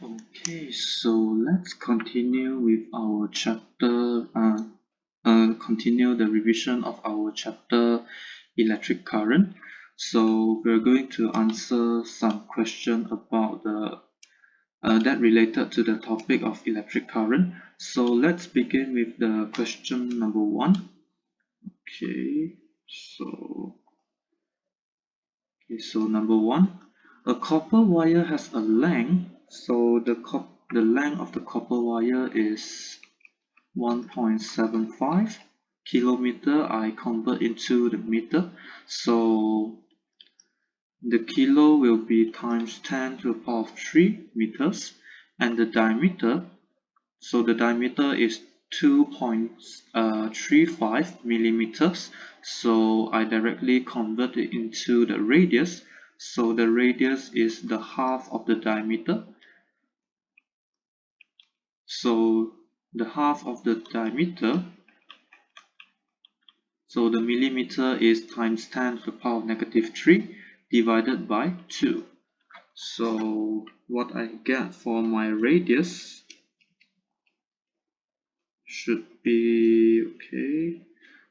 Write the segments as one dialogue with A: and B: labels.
A: Okay, so let's continue with our chapter, continue the revision of our chapter electric current. So we're going to answer some question about the that related to the topic of electric current. So let's begin with the question number one. Okay, so so number one, a copper wire has a length. So the length of the copper wire is 1.75 kilometer. I convert into the meter. So the kilo will be times 10 to the power of 3 meters, and the diameter. So the diameter is 2.35 millimeters. So I directly convert it into the radius. So the radius is the half of the diameter. So the half of the diameter. So the millimeter is times 10 to the power of negative 3 divided by 2. So what I get for my radius should be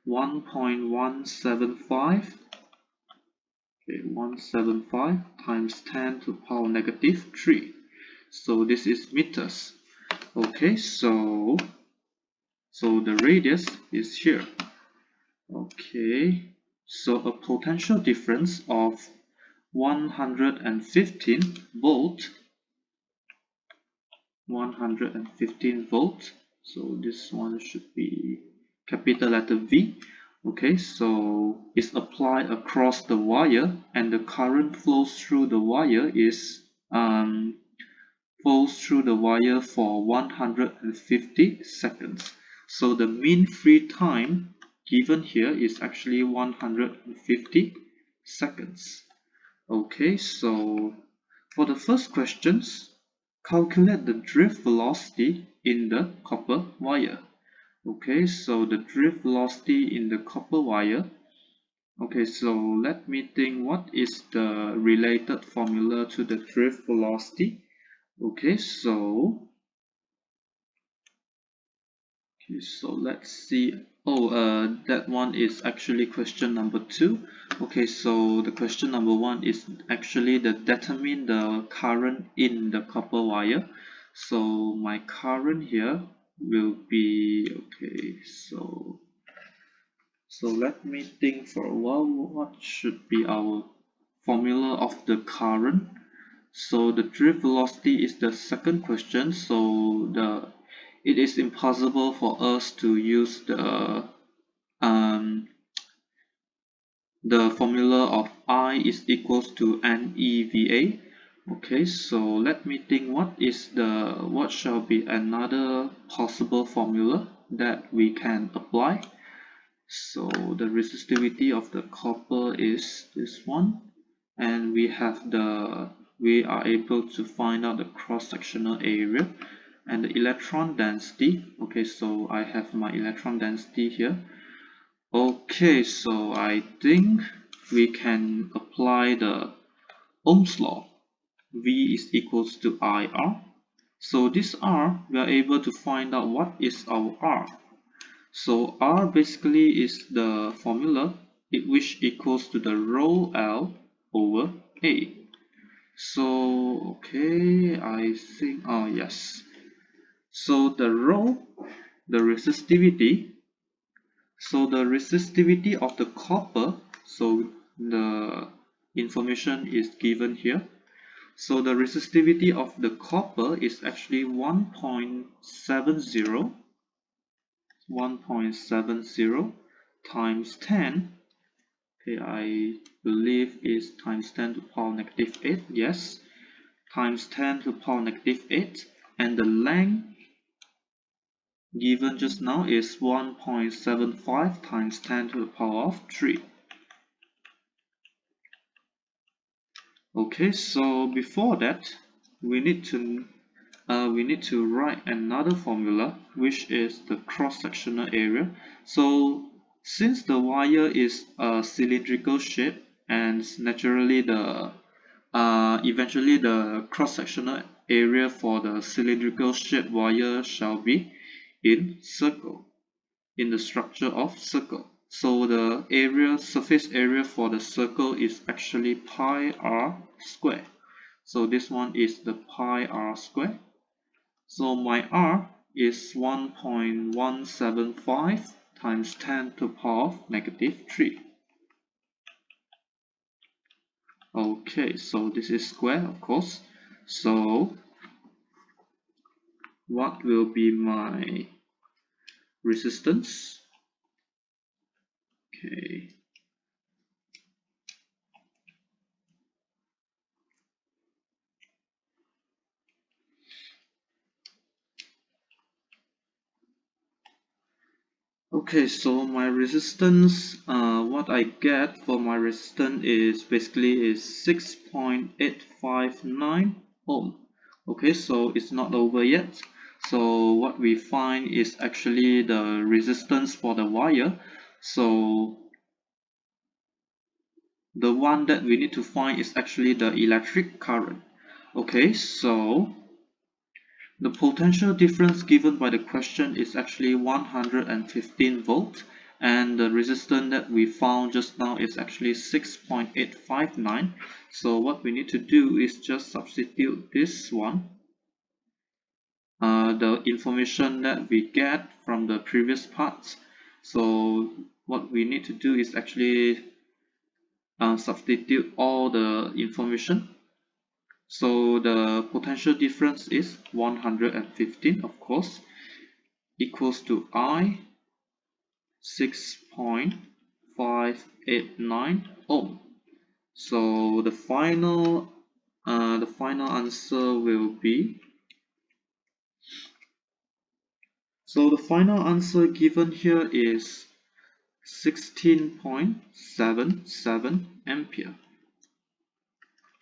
A: 1.175 175 times 10 to the power negative 3. So this is meters. Okay, so the radius is here. Okay, so a potential difference of 115 volt 115 volt. So this one should be capital letter V. Okay, so it's applied across the wire, and the current flows through the wire is for 150 seconds. So the mean free time given here is actually 150 seconds. Okay, so for the first questions, calculate the drift velocity in the copper wire. Okay, so the drift velocity in the copper wire. Okay, so let me think what is the related formula to the drift velocity. Okay, so let's see. That one is actually question number 2. Okay, so the question number 1 is actually the determine the current in the copper wire. So my current here will be so let me think for a while. What should be our formula of the current? So the drift velocity is the second question. So it is impossible for us to use um, the formula of I is equals to NEVA. Okay, so let me think what shall be another possible formula that we can apply. So the resistivity of the copper is this one, and we are able to find out the cross-sectional area and the electron density. Okay, so I have my electron density here. Okay, so I think we can apply the Ohm's law. V is equals to IR. So this R, we are able to find out what is our R. So R basically is the formula which equals to the rho L over A. So I think yes. So the resistivity. So the resistivity of the copper. So the information is given here. So the resistivity of the copper is actually 1.70 times 10. I believe is times 10 to the power negative 8. Yes, times 10 to the power negative 8, and the length given just now is 1.75 times 10 to the power of 3. Okay, so before that, we need to write another formula, which is the cross-sectional area. So since the wire is a cylindrical shape, and naturally eventually the cross-sectional area for the cylindrical shaped wire shall be in circle, in the structure of circle. So the surface area for the circle is actually pi r square. So this one is the pi r square. So my r is 1.175 times 10 to the power of negative 3. Okay, so this is square, of course. So what will be my resistance? Okay. Okay, so my resistance, what I get for my resistance is basically 6.859 ohm. Okay, so it's not over yet. So what we find is actually the resistance for the wire. So the one that we need to find is actually the electric current. Okay, so the potential difference given by the question is actually 115 volts, and the resistance that we found just now is actually 6.859. So what we need to do is just substitute this one, the information that we get from the previous parts. So what we need to do is actually substitute all the information. So the potential difference is 115, of course, equals to I 6.589 ohm. So the final answer will be, so the final answer given here is 16.77 ampere.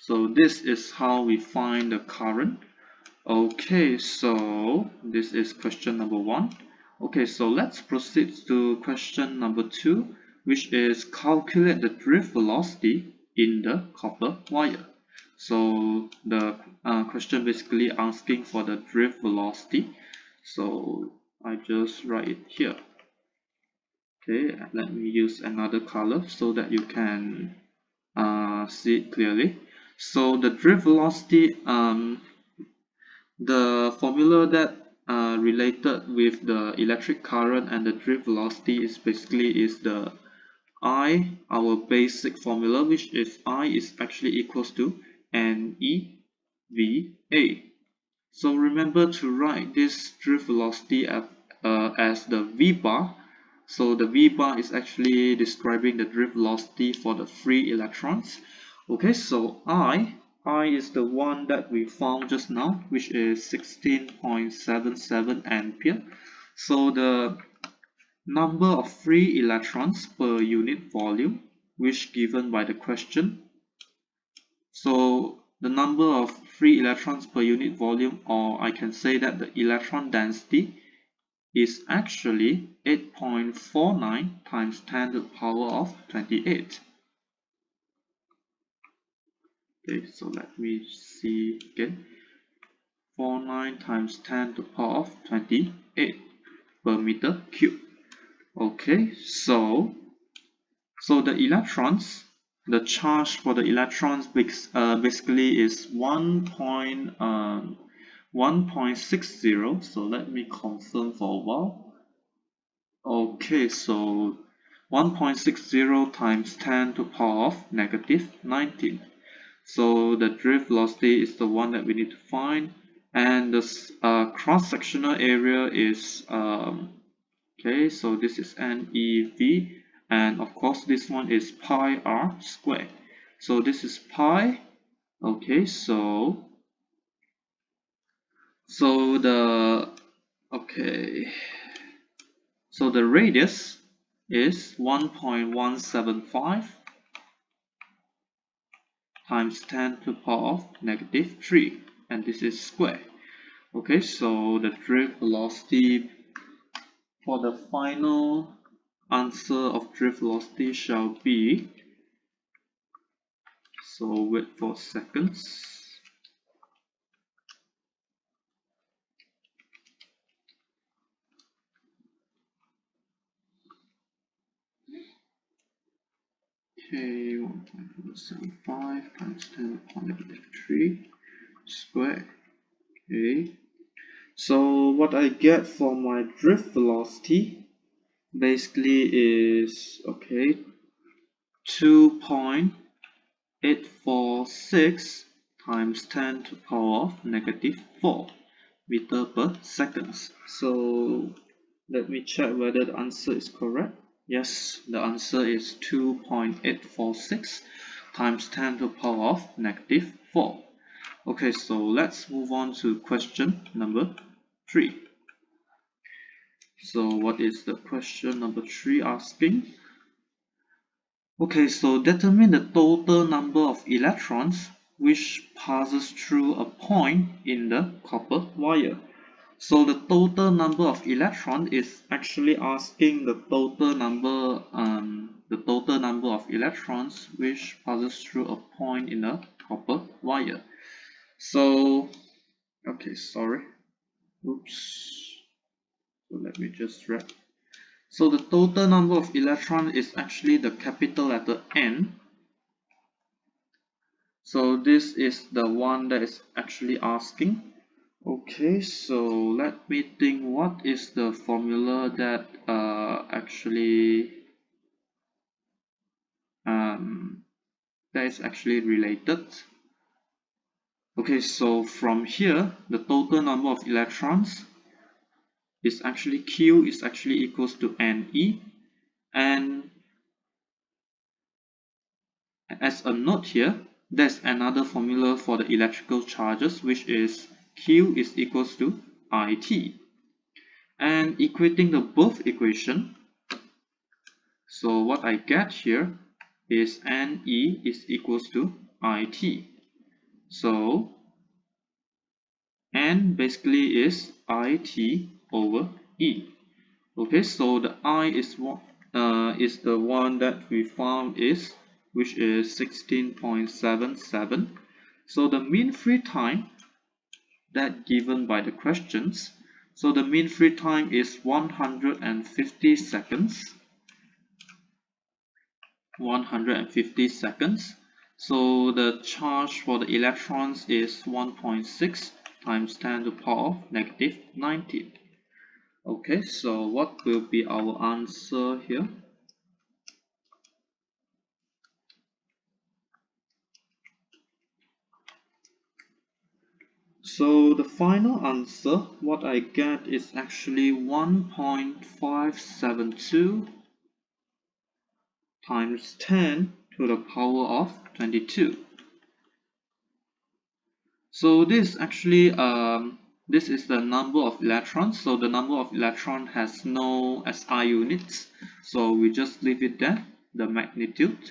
A: So this is how we find the current. Okay, so this is question number 1. Okay, so let's proceed to question number 2, which is calculate the drift velocity in the copper wire. So the question basically asking for the drift velocity. So I just write it here. Okay, let me use another color so that you can see it clearly. So the drift velocity, the formula that related with the electric current and the drift velocity is basically the I, our basic formula, which is I is actually equals to NEVA. So remember to write this drift velocity as the V bar. So the V bar is actually describing the drift velocity for the free electrons. Okay, so I is the one that we found just now, which is 16.77 ampere. So the number of free electrons per unit volume, which given by the question. So the number of free electrons per unit volume, or I can say that the electron density is actually 8.49 times 10 to the power of 28. Okay, so let me see again. 49 times 10 to the power of 28 per meter cube. Okay, so the electrons, the charge for the electrons basically is 1.60. So let me confirm for a while. Okay, so 1.60 times 10 to the power of negative 19. So the drift velocity is the one that we need to find, and the cross-sectional area is okay, so this is NEV, and of course this one is pi r square. So this is pi. Okay, so the so the radius is 1.175 times 10 to the power of negative 3, and this is square. Okay, so the drift velocity for the final answer of drift velocity shall be, so wait for seconds. 575 times 10 upon negative 3 squared. Okay, so what I get for my drift velocity basically is, okay, 2.846 times 10 to the power of negative 4 meter per seconds. So let me check whether the answer is correct. Yes, the answer is 2.846 times 10 to the power of negative 4. Okay, so let's move on to question number 3. So what is the question number 3 asking? Okay, so determine the total number of electrons which passes through a point in the copper wire. So the total number of electrons is actually asking the total number of electrons which passes through a point in a copper wire. So okay, sorry. Oops. So let me just write. So the total number of electrons is actually the capital letter N. So this is the one that is actually asking. Okay, so let me think what is the formula that is actually related. Okay, so from here the total number of electrons is actually Q is actually equals to NE, and as a note here, there's another formula for the electrical charges, which is Q is equals to IT. And equating the both equation, so what I get here is NE is equals to IT. So N basically is IT over E. Okay, so the I is the one that we found is, which is 16.77. So the mean free time that given by the questions, so the mean free time is 150 seconds. 150 seconds. So the charge for the electrons is 1.6 times 10 to the power of negative 19. Okay, so what will be our answer here? So the final answer, what I get is actually 1.572 times 10 to the power of 22. So this actually this is the number of electrons. So the number of electron has no SI units, so we just leave it there, the magnitude.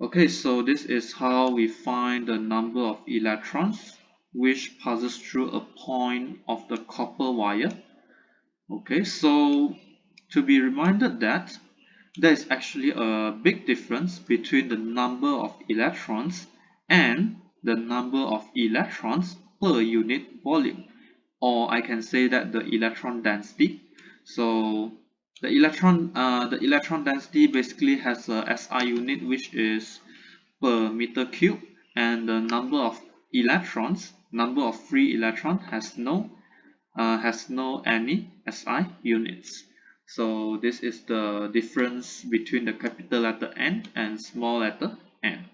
A: Okay, so this is how we find the number of electrons which passes through a point of the copper wire. Okay, so to be reminded that there is actually a big difference between the number of electrons and the number of electrons per unit volume, or I can say that the electron density. So the electron density basically has a SI unit, which is per meter cube, and the number of electrons, number of free electron has no any SI units. So this is the difference between the capital letter N and small letter n.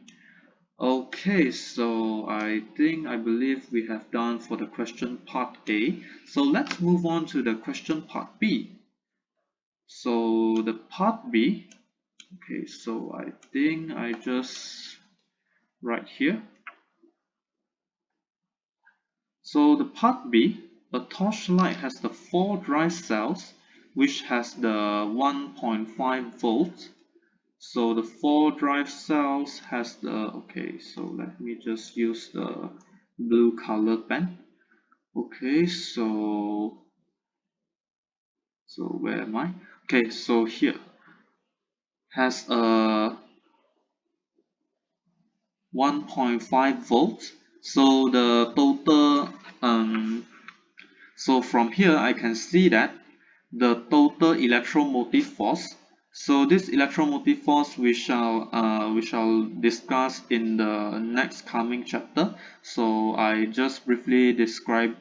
A: Okay, so I believe we have done for the question part A. So let's move on to the question part B. So the part B, okay, so I think I just write here. So the part B, a torchlight has the 4 drive cells which has the 1.5 volts. So the 4 drive cells has the, okay, so let me just use the blue color pen. Okay, so where am I? Okay, so here has a 1.5 volts. So the total so from here I can see that the total electromotive force, So this electromotive force we shall discuss in the next coming chapter. So I just briefly describing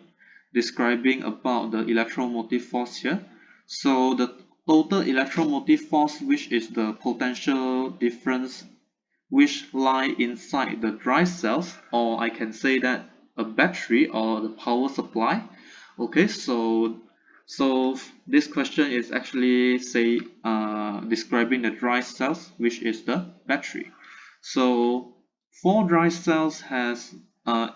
A: about the electromotive force here. So the total electromotive force, which is the potential difference which lie inside the dry cells, or I can say that a battery or the power supply. Okay, so this question is actually say describing the dry cells, which is the battery. So four dry cells has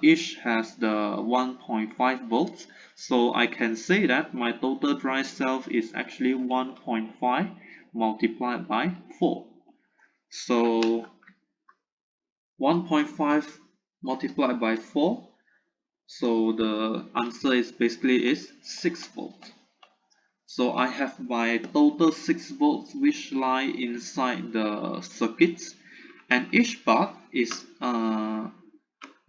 A: each has the 1.5 volts. So I can say that my total dry cell is actually 1.5 multiplied by 4. So 1.5 multiplied by 4, so the answer is basically is 6 volts. So I have my total 6 volts which lie inside the circuits, and each bulb is and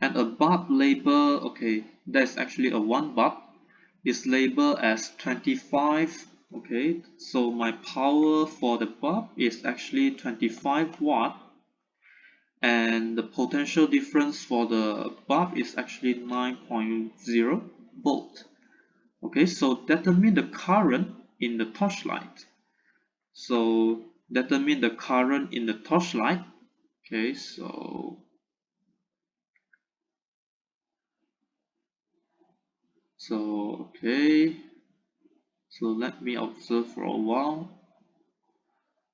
A: a bulb label, okay, that's actually a one bulb, is labeled as 25. Okay, so my power for the bulb is actually 25 watt, and the potential difference for the bulb is actually 9.0 volt. Okay, so determine the current in the torchlight. So determine the current in the torchlight. Okay, okay, so let me observe for a while.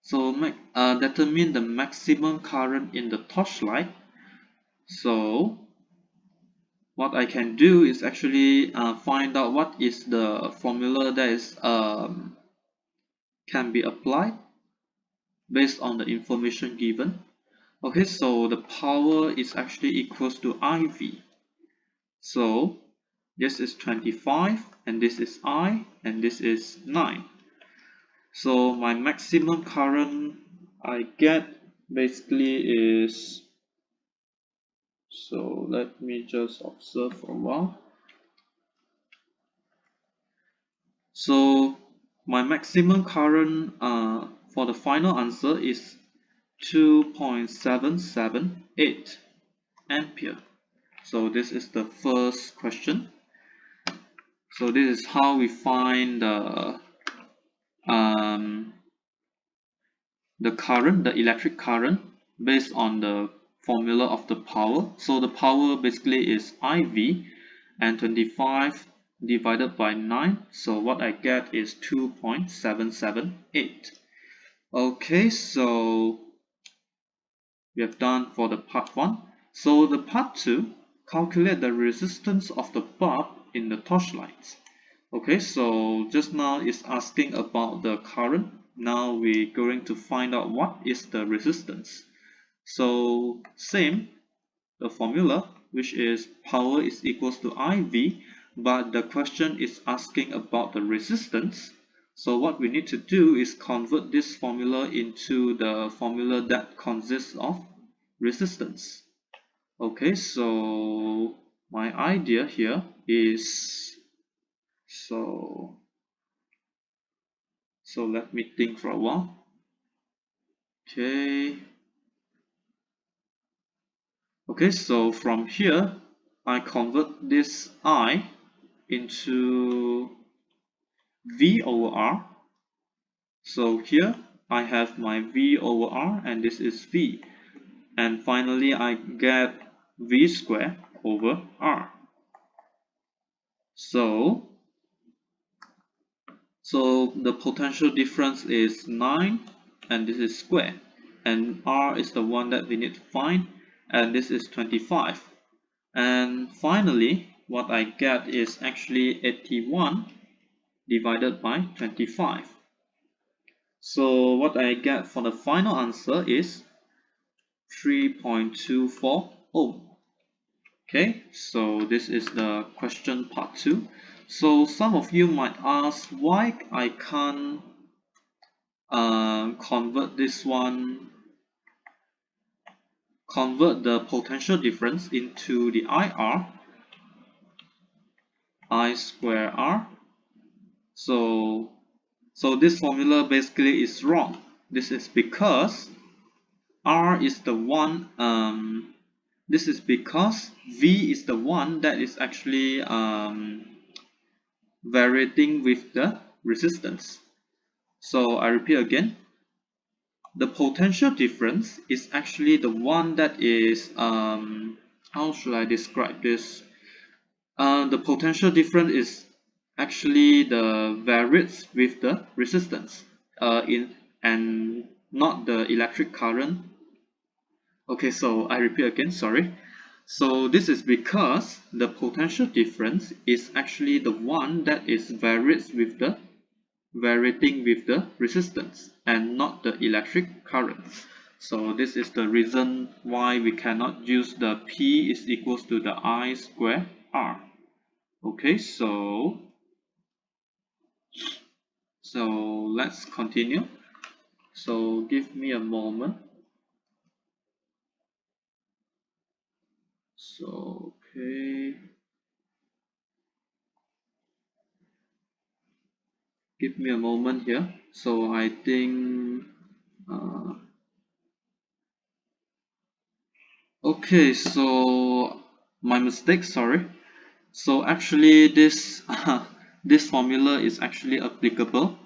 A: So determine the maximum current in the torchlight. So what I can do is actually find out what is the formula that is can be applied based on the information given. Okay, so the power is actually equals to IV. So this is 25 and this is I and this is 9. So my maximum current I get basically is, so let me just observe for a while. So my maximum current for the final answer is 2.778 ampere. So this is the first question. So this is how we find the current, the electric current, based on the formula of the power. So the power basically is IV, and 25 divided by 9. So what I get is 2.778. Okay, so we have done for the part 1. So the part 2, calculate the resistance of the bulb in the torchlight. Okay, so just now it's asking about the current. Now we're going to find out what is the resistance. So same, the formula, which is power is equals to IV, but the question is asking about the resistance. So what we need to do is convert this formula into the formula that consists of resistance. Okay, so my idea here is, so let me think for a while. Okay, so from here I convert this I into V over R. So here I have my V over R and this is V, and finally I get V squared over R. So the potential difference is 9 and this is square, and R is the one that we need to find, and this is 25, and finally what I get is actually 81 divided by 25. So what I get for the final answer is 3.24 ohm. Okay, so this is the question part 2. So some of you might ask why I can't convert this one, convert the potential difference into the IR, I square R. So this formula basically is wrong. This is because R is the one this is because V is the one that is actually varying with the resistance. So I repeat again, the potential difference is actually the one that is how should I describe this? The potential difference is actually the varies with the resistance in and not the electric current. Okay, so I repeat again, sorry. So this is because the potential difference is actually the one that is varying with the resistance and not the electric current. So this is the reason why we cannot use the P is equals to the I square R. Okay, so let's continue. So give me a moment. So okay, give me a moment here. So I think uh, okay, so my mistake, sorry. So actually this this formula is actually applicable.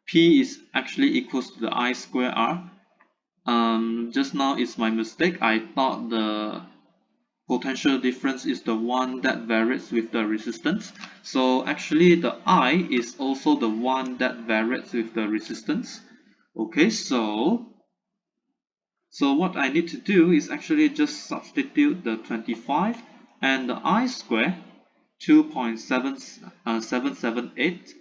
A: P is actually equals to the I square R. Just now it's my mistake. I thought the potential difference is the one that varies with the resistance. So actually the I is also the one that varies with the resistance. Okay, so what I need to do is actually just substitute the 25 and the I square 2.778.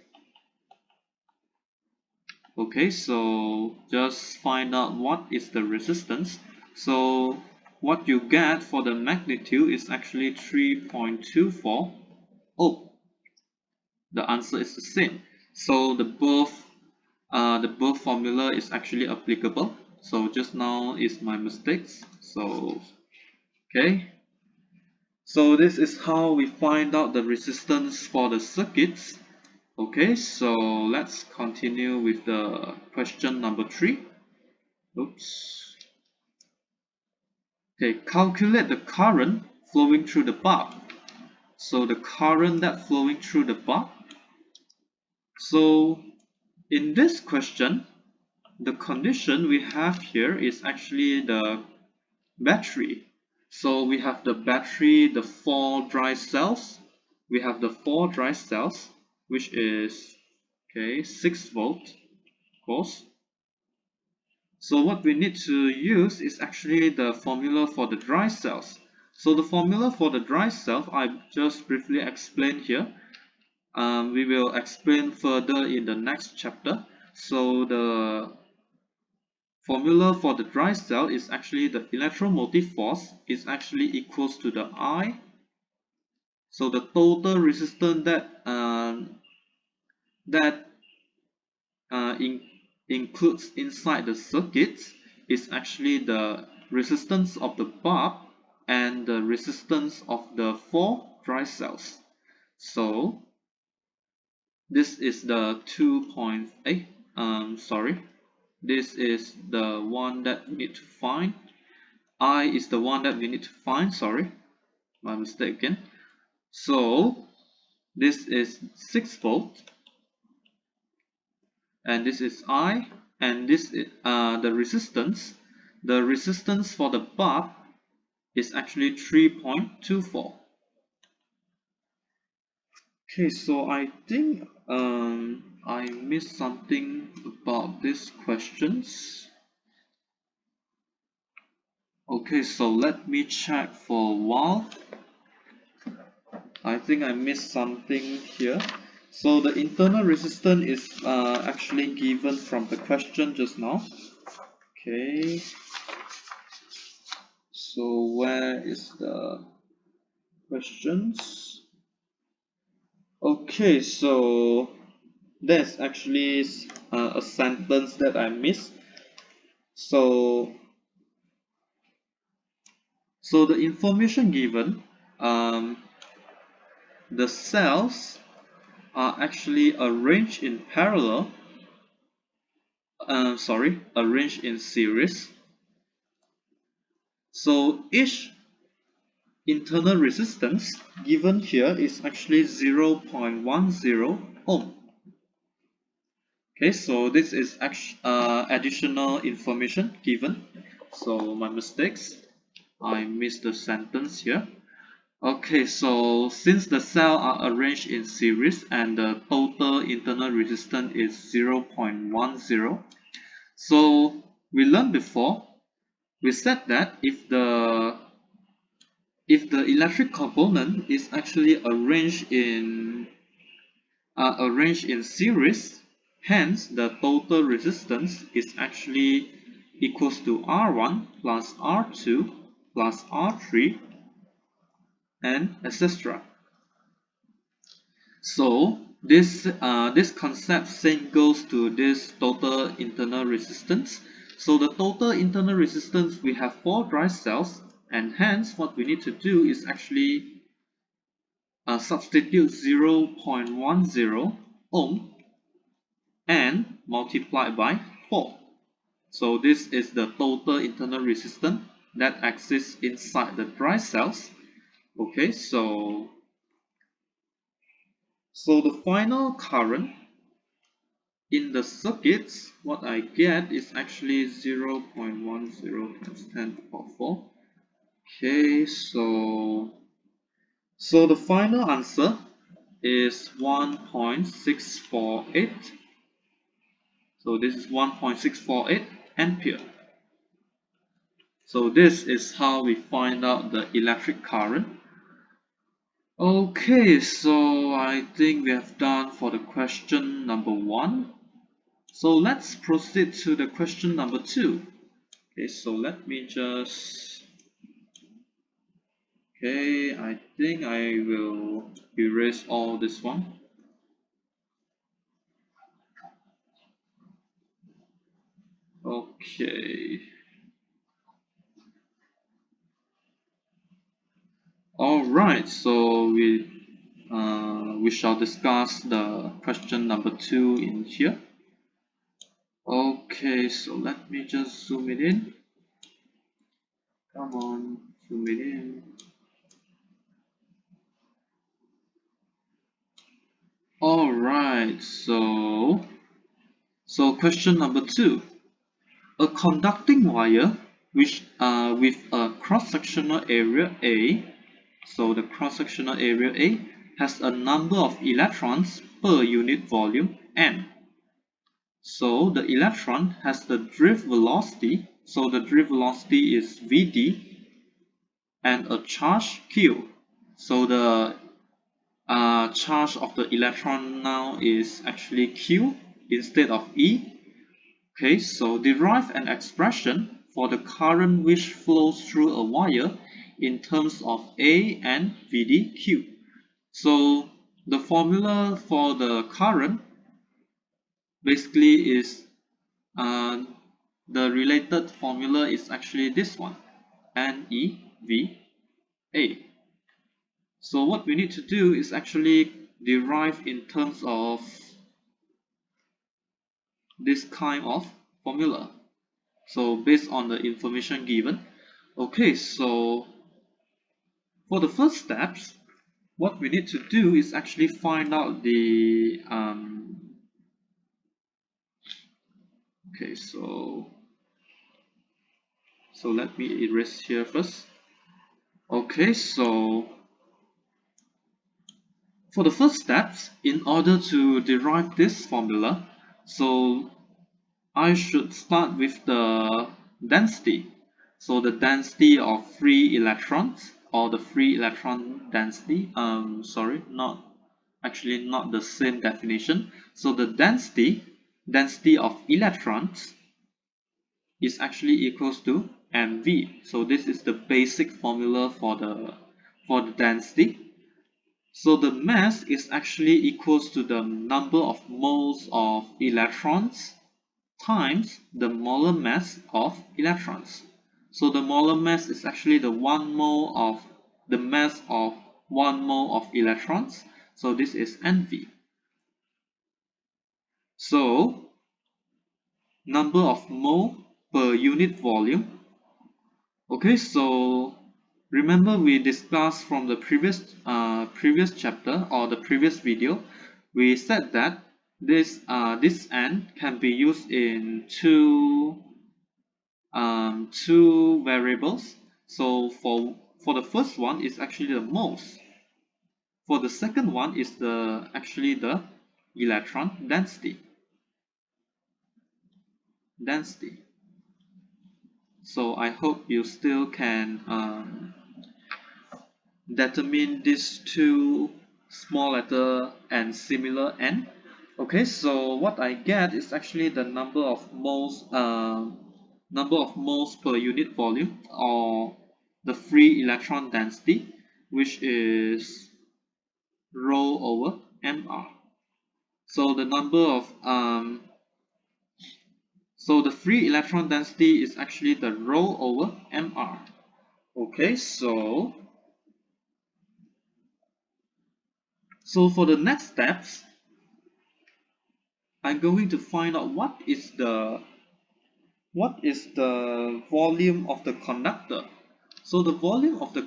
A: Okay, so just find out what is the resistance. So what you get for the magnitude is actually 3.24. Oh, the answer is the same. So the both formula is actually applicable. So just now is my mistakes. So okay. So this is how we find out the resistance for the circuits. Okay, so let's continue with the question number 3. Oops. Okay, calculate the current flowing through the bulb. So the current that flowing through the bulb. So in this question, the condition we have here is actually the battery. So we have the battery, the 4 dry cells. We have the 4 dry cells, which is okay 6 volt, of course. So what we need to use is actually the formula for the dry cells. So the formula for the dry cells I just briefly explained here. We will explain further in the next chapter. So the formula for the dry cell is actually the electromotive force is actually equals to the I. So the total resistance that includes inside the circuits is actually the resistance of the bulb and the resistance of the 4 dry cells. So this is the 2.8 sorry, this is the one that we need to find. I is the one that we need to find, sorry, my mistake again. So this is 6 volt and this is I, and this is the resistance. The resistance for the bulb is actually 3.24. Okay, so I think I missed something about these questions. Okay, so let me check for a while. I think I missed something here. So the internal resistance is actually given from the question just now. Okay, so where is the questions? Okay, so there's actually a sentence that I missed. So the information given, the cells are actually arranged in parallel arranged in series. So each internal resistance given here is actually 0.10 ohm. Okay, so this is additional information given. So my mistakes, I missed the sentence here. Okay, so since the cells are arranged in series and the total internal resistance is 0.10, so we learned before, we said that if the electric component is actually arranged in series, hence the total resistance is actually equals to R1 plus R2 plus R3 and etc. So this concept same goes to this total internal resistance. So the total internal resistance, we have 4 dry cells, and hence what we need to do is actually substitute 0.10 ohm and multiply by 4. So this is the total internal resistance that exists inside the dry cells. Okay, so the final current in the circuits, what I get is actually 0.10 times 10 to the power 4. Okay, so the final answer is 1.648. So this is 1.648 ampere. So this is how we find out the electric current. Okay, so I think we have done for the question number 1. So let's proceed to the question number 2. Okay, so let me just... Okay, I think I will erase all this one. Okay. Alright, so we shall discuss the question number 2 in here. Okay, so let me just zoom it in. Come on, zoom it in. Alright, so question number 2. A conducting wire which with a cross-sectional area A, so the cross-sectional area A has a number of electrons per unit volume n. So the electron has the drift velocity, so the drift velocity is Vd, and a charge Q. So the charge of the electron now is actually Q instead of E. Okay, so derive an expression for the current which flows through a wire in terms of A and VDQ. So the formula for the current basically is uh, the related formula is actually this one, NEVA. So what we need to do is actually derive in terms of this kind of formula. So based on the information given. Okay, so for the first steps, what we need to do is actually find out the okay, so let me erase here first. Okay, so for the first steps, in order to derive this formula, so I should start with the density. So the density of free electrons, or the free electron density, sorry, not the same definition. So the density of electrons is actually equals to mv. So this is the basic formula for the density. So the mass is actually equals to the number of moles of electrons times the molar mass of electrons. So the molar mass is actually the 1 mole of the mass of 1 mole of electrons. So this is Nv. So number of mole per unit volume. Okay, so remember we discussed from the previous chapter or the previous video, we said that this n can be used in two variables. So for the first one is actually the moles. For the second one is actually the electron density. So I hope you still can determine these two small letter and similar n. Okay, so what I get is actually the number of moles per unit volume, or the free electron density, which is rho over mr. So the the free electron density is actually the rho over mr. Okay, so for the next steps, I'm going to find out what is the volume of the conductor. So the volume of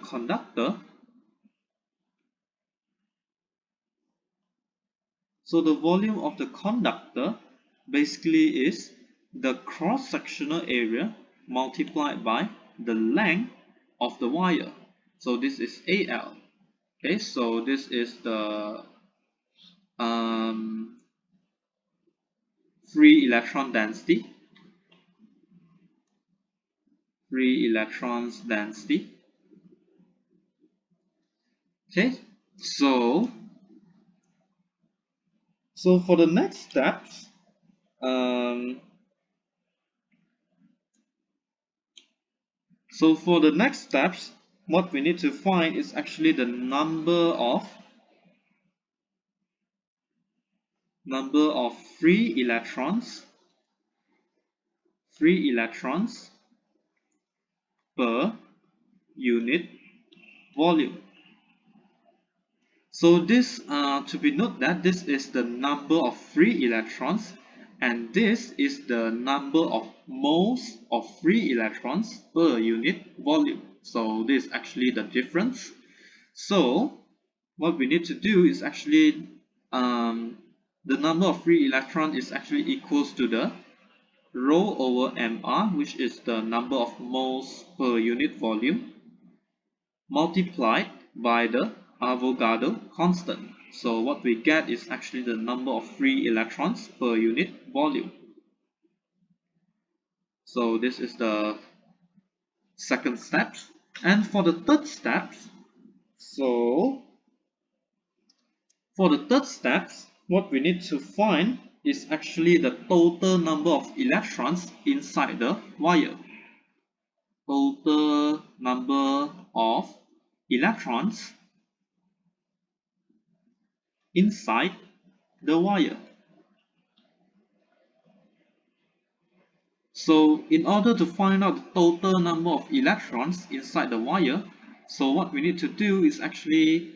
A: the conductor, basically is the cross-sectional area multiplied by the length of the wire. So this is AL. Okay, so this is the um, free electron density. Okay, so for the next steps, um, what we need to find is actually the number of free electrons per unit volume. So this to be noted that this is the number of free electrons, and this is the number of moles of free electrons per unit volume. So this is actually the difference. So what we need to do is actually the number of free electrons is actually equals to the rho over mr, which is the number of moles per unit volume, multiplied by the Avogadro constant. So what we get is actually the number of free electrons per unit volume. So this is the second step. And for the third step, what we need to find is actually the total number of electrons inside the wire. Total number of electrons inside the wire. So in order to find out the total number of electrons inside the wire, so what we need to do is actually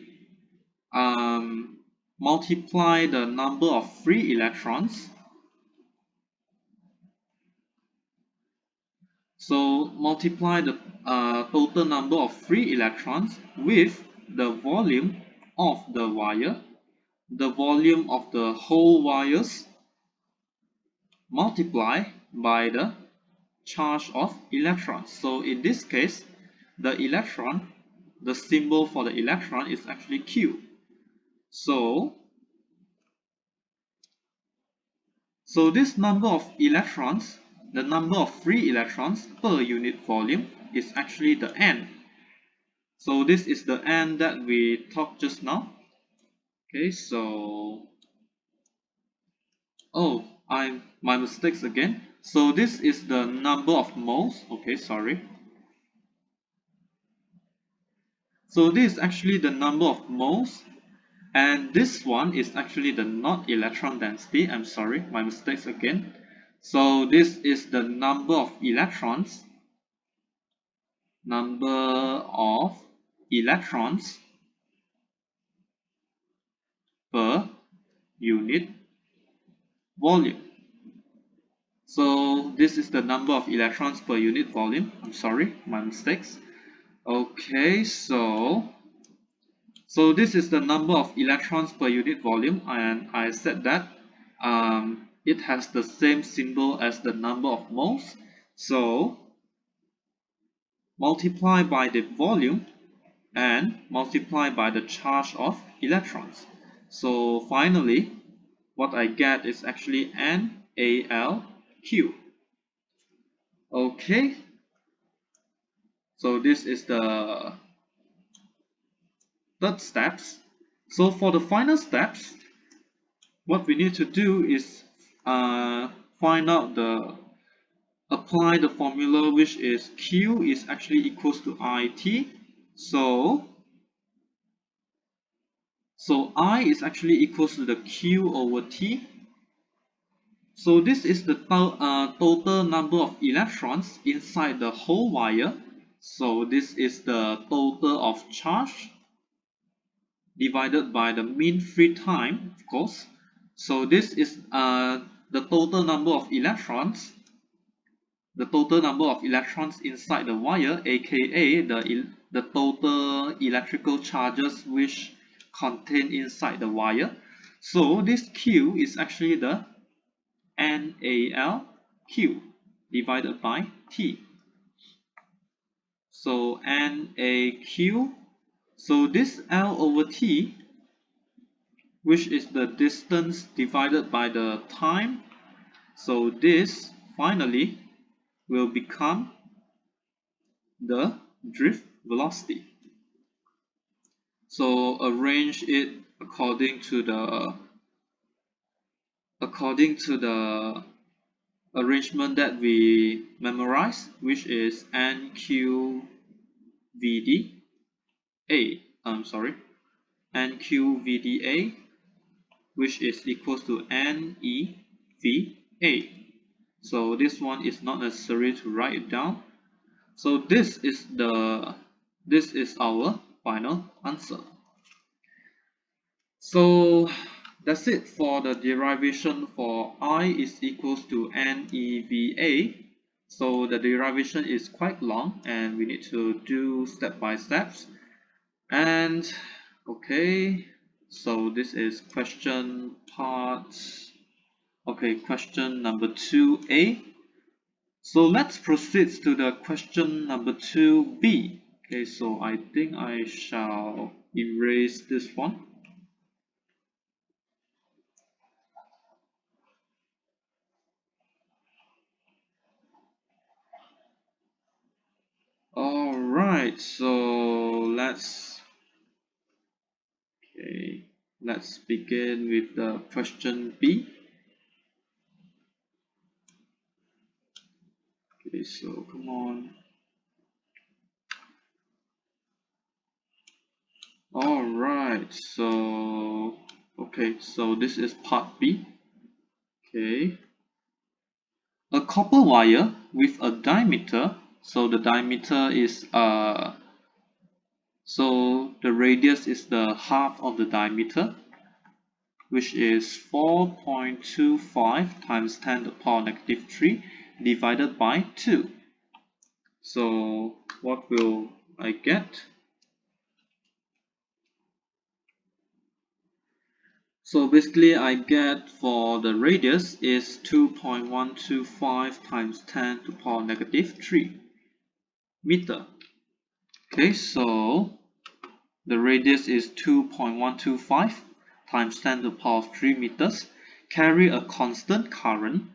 A: multiply the number of free electrons. So multiply the total number of free electrons with the volume of the wire, the volume of the whole wires, multiply by the charge of electrons. So in this case, the symbol for the electron is actually Q. So this number of electrons, the number of free electrons per unit volume, is actually the N. So this is the N that we talked just now. Okay, so my mistakes again. So this is the number of moles. Okay, sorry. So this is actually the number of moles, and this one is actually the not electron density. I'm sorry, my mistakes again. So this is the number of electrons per unit volume. So this is the number of electrons per unit volume. I'm sorry, my mistakes. Okay, so this is the number of electrons per unit volume, and I said that it has the same symbol as the number of moles. So multiply by the volume and multiply by the charge of electrons. So finally, what I get is actually NaLQ. Okay, so this is the third steps. So for the final steps, what we need to do is find out apply the formula, which is Q is actually equals to IT. So I is actually equals to the Q over T. So this is the total number of electrons inside the whole wire. So this is the total of charge divided by the mean free time, of course. So this is the total number of electrons, inside the wire, aka the total electrical charges which contain inside the wire. So this Q is actually the NaLQ divided by T. So NaQ, so this L over T, which is the distance divided by the time, so this finally will become the drift velocity. So arrange it according to the arrangement that we memorize, which is NQVDA. I'm sorry, NQVDA, which is equals to NEVA. So this one is not necessary to write it down. So this is our final answer. So that's it for the derivation for I is equals to NEVA. So the derivation is quite long and we need to do step by steps. And okay, so this is question part. Okay, question number 2A. So let's proceed to the question number 2B. Okay, so I think I shall erase this one. Alright, so let's begin with the question B. Okay, so come on. Alright, so so this is part B. Okay. A copper wire with a diameter, so the diameter is so the radius is the half of the diameter, which is 4.25 times 10 to the power negative 3 divided by 2. So what will I get? So basically I get for the radius is 2.125 times 10 to the power negative 3 meter. Okay, so the radius is 2.125 times 10 to the power 3 meters. Carry a constant current.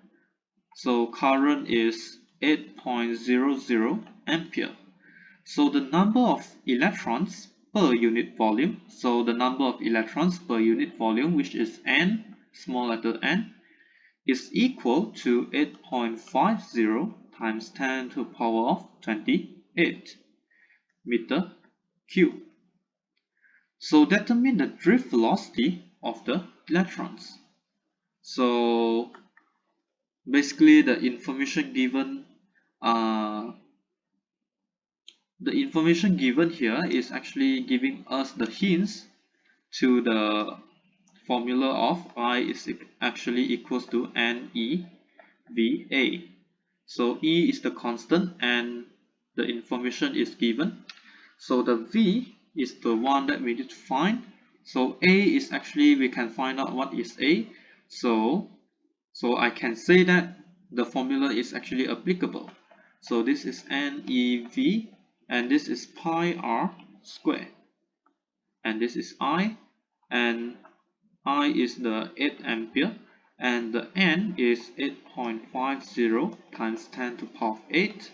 A: So current is 8.00 ampere. So the number of electrons per unit volume, so the number of electrons per unit volume, which is n, small letter n, is equal to 8.50 times 10 to the power of 28 meter cube. So determine the drift velocity of the electrons. So basically the information given here is actually giving us the hints to the formula of I is actually equals to NEVA. VA. So E is the constant and the information is given. So the V is the one that we need to find. So A is actually, we can find out what is A. So I can say that the formula is actually applicable. So this is NEV and this is pi r square. And this is I, and I is the 8 ampere, and the N is 8.50 times 10 to the power of 8,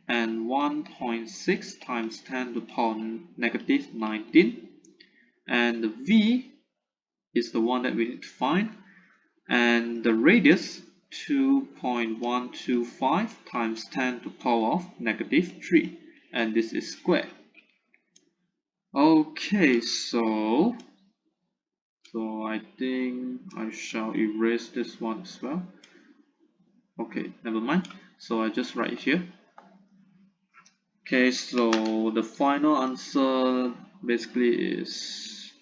A: and 1.6 times 10 to the power negative 19, and the V is the one that we need to find, and the radius 2.125 times 10 to the power of negative 3, and this is square. Okay, so I think I shall erase this one as well. Okay, never mind. So I just write here. Okay, so the final answer basically is,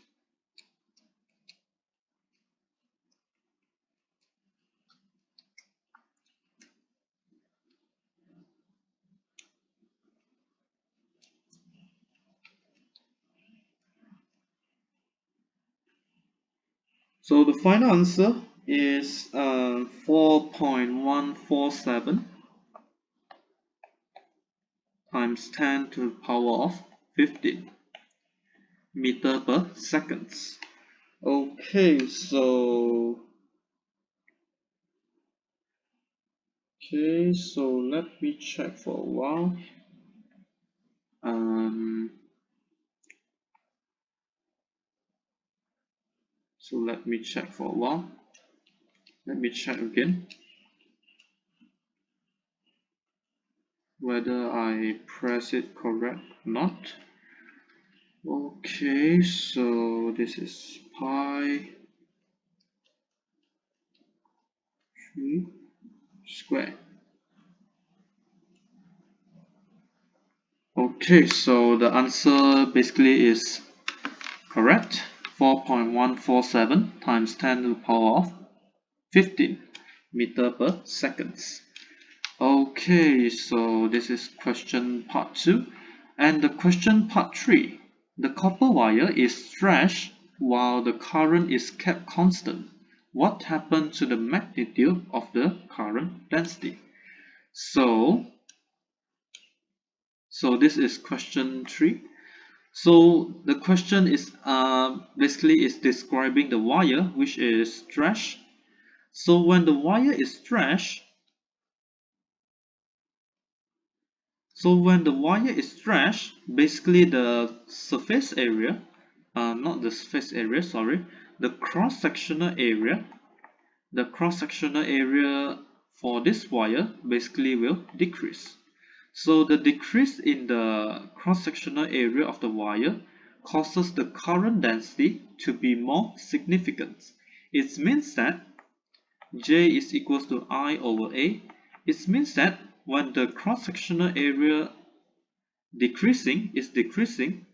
A: so the final answer is 4.147 times 10 to the power of 15 meter per seconds. Okay, so let me check for a while. So let me check for a while. Let me check again whether I press it correct or not. Okay, so this is pi 3 square. Okay, so the answer basically is correct. 4.147 times 10 to the power of 15 meter per seconds. Okay, so this is question part 2. And the question part 3. The copper wire is stretched while the current is kept constant. What happened to the magnitude of the current density? So this is question 3. So the question is basically is describing the wire which is stretched. So when the wire is stretched, basically the surface area, not the surface area, sorry, the cross-sectional area, for this wire basically will decrease. So the decrease in the cross-sectional area of the wire causes the current density to be more significant. It means that J is equals to I over A. It means that when the cross-sectional area is decreasing,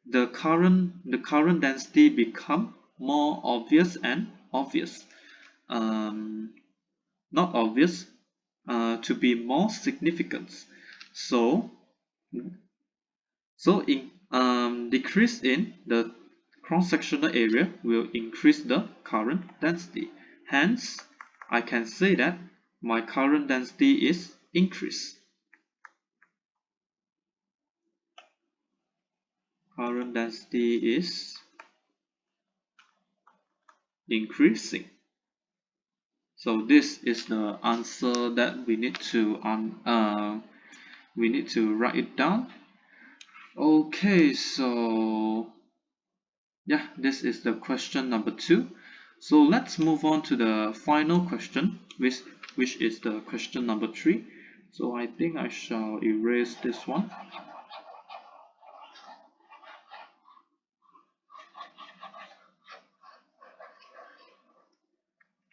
A: the current density become more obvious and obvious. Not obvious, to be more significant. So decrease in the cross-sectional area will increase the current density. Hence, I can say that my current density is increased. Current density is increasing. So this is the answer that we need to write it down. Okay, so yeah, this is the question number 2. So let's move on to the final question, which is the question number 3. So I think I shall erase this one.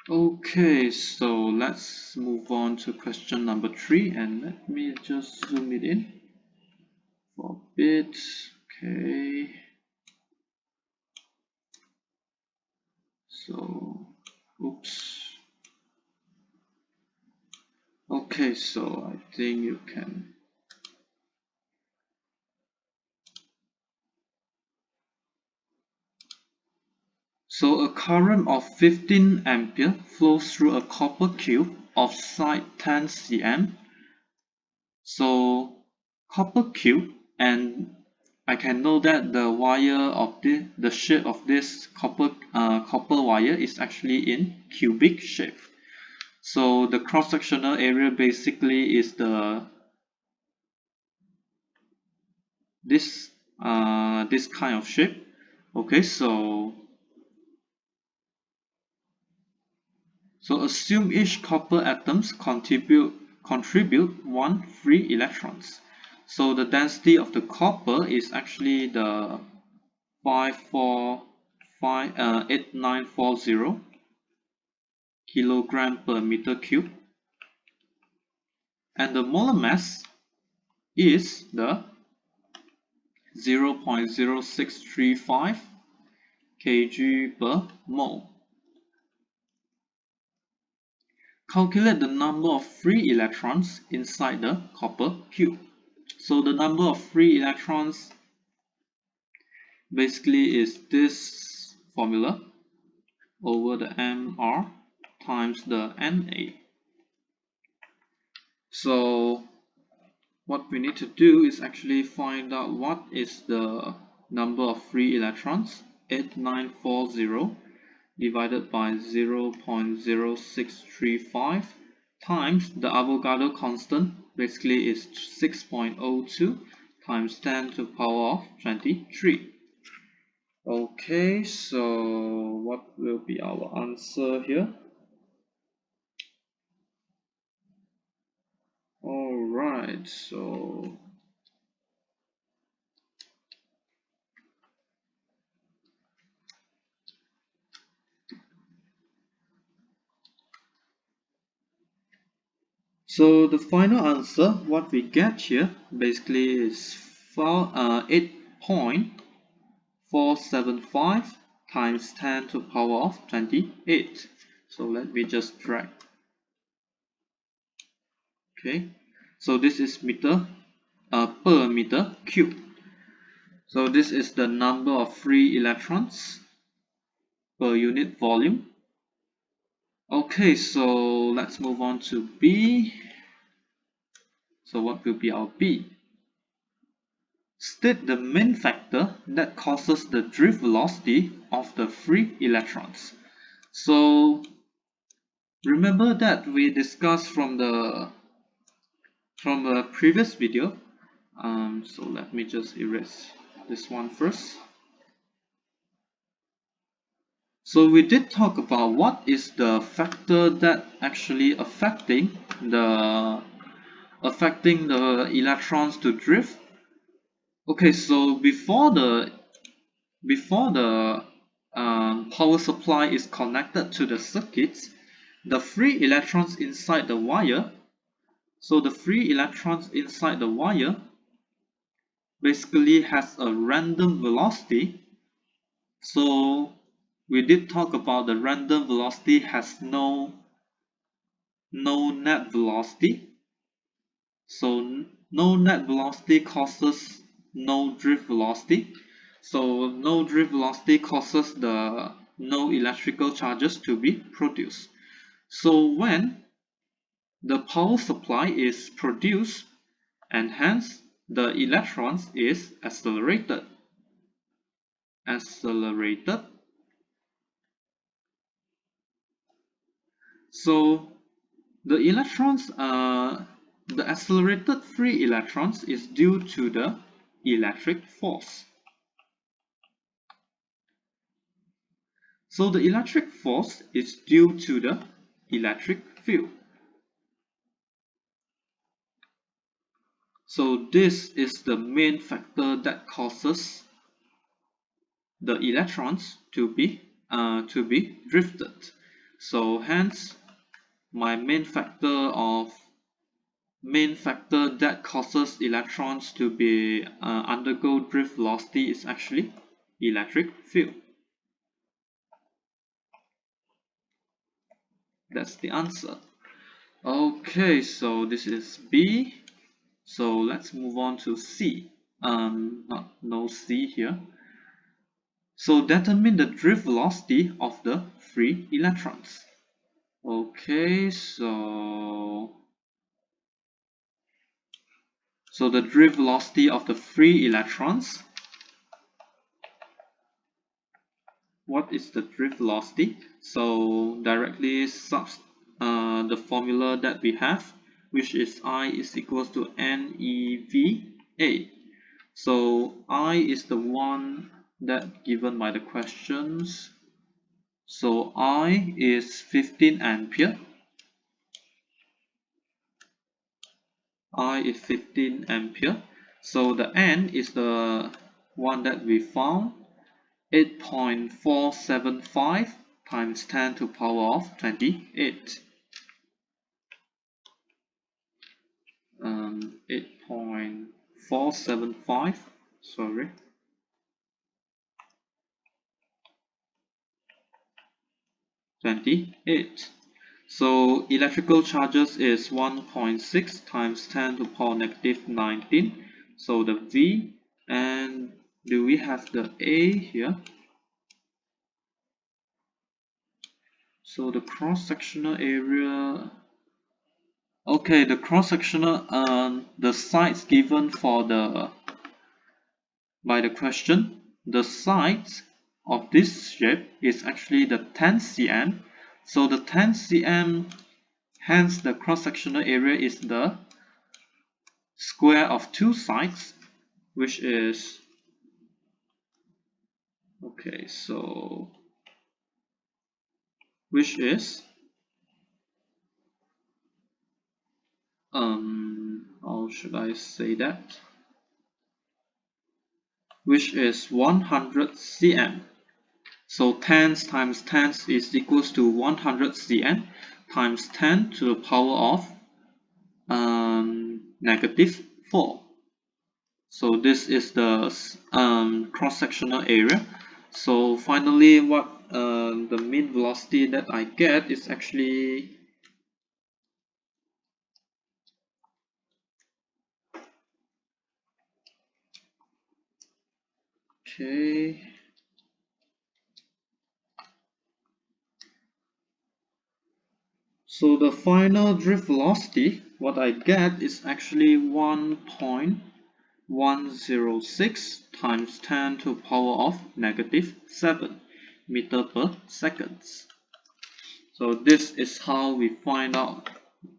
A: Okay, so let's move on to question number 3, and let me just zoom it in for a bit. Okay, so oops. Okay, so I think you can. So a current of 15 ampere flows through a copper tube of side 10 cm. So copper tube, and I can know that the wire of the shape of this copper wire is actually in cubic shape. So the cross-sectional area basically is this kind of shape. Okay, so assume each copper atoms contribute one free electrons. So the density of the copper is actually the 8940 kilogram per meter cube, and the molar mass is the 0.0635 kg per mole. Calculate the number of free electrons inside the copper cube. So the number of free electrons basically is this formula over the mR times the Na. So what we need to do is actually find out what is the number of free electrons. 8940 divided by 0.0635 times the Avogadro constant, basically is 6.02 times 10 to the power of 23. Okay, so what will be our answer here? Alright, so the final answer, what we get here, basically is 8.475 times 10 to the power of 28. So let me just drag. Okay, so this is meter per meter cube. So this is the number of free electrons per unit volume. Okay, so let's move on to B. So what will be our B? State the main factor that causes the drift velocity of the free electrons. So remember that we discussed from the previous video. So let me just erase this one first. So we did talk about what is the factor that actually affecting the electrons to drift. Okay, so before the power supply is connected to the circuits, the free electrons inside the wire. So the free electrons inside the wire basically has a random velocity. So we did talk about the random velocity has no net velocity. So no net velocity causes no drift velocity. So no drift velocity causes the no electrical charges to be produced. So when the power supply is produced, and hence the electrons is accelerated. So the accelerated free electrons is due to the electric force. So the electric force is due to the electric field. So this is the main factor that causes the electrons to be drifted. So hence my main factor that causes electrons to be undergo drift velocity is actually electric field. That's the answer. Okay, so this is B. So let's move on to C. No C here. So determine the drift velocity of the free electrons. Okay, so the drift velocity of the free electrons. What is the drift velocity? So directly the formula that we have, which is I is equals to NEVA. So I is the one that given by the questions. So I is 15 ampere. I is 15 ampere. So the N is the one that we found, 8.475 times 10 to the power of 28. 8.475, sorry, 28. So electrical charges is 1.6 times 10 to the power negative 19. So the V, and do we have the A here? So the cross-sectional area, okay, the cross-sectional, the sides given for the by the question, the sides of this shape is actually the 10 cm. So the 10 cm, hence the cross-sectional area is the square of two sides, which is, okay, so which is how should I say that, which is 100 cm. So 10 times 10 is equals to 100 cm times 10 to the power of negative 4. So this is the cross-sectional area. So finally, what the mean velocity that I get is actually, okay, so the final drift velocity, what I get is actually 1.106 times 10 to the power of negative 7 meter per seconds. So this is how we find out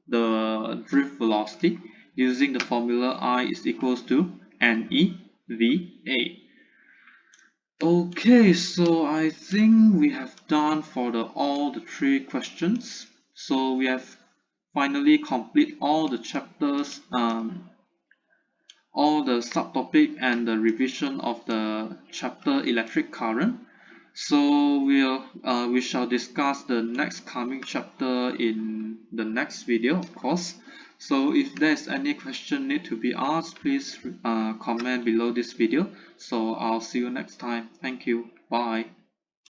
A: the drift velocity using the formula I is equals to NEVA. Okay, so I think we have done for all the three questions. So we have finally complete all the chapters, all the subtopic and the revision of the chapter electric current. So we shall discuss the next coming chapter in the next video, of course. So if there's any question need to be asked, please comment below this video. So I'll see you next time. Thank you. Bye.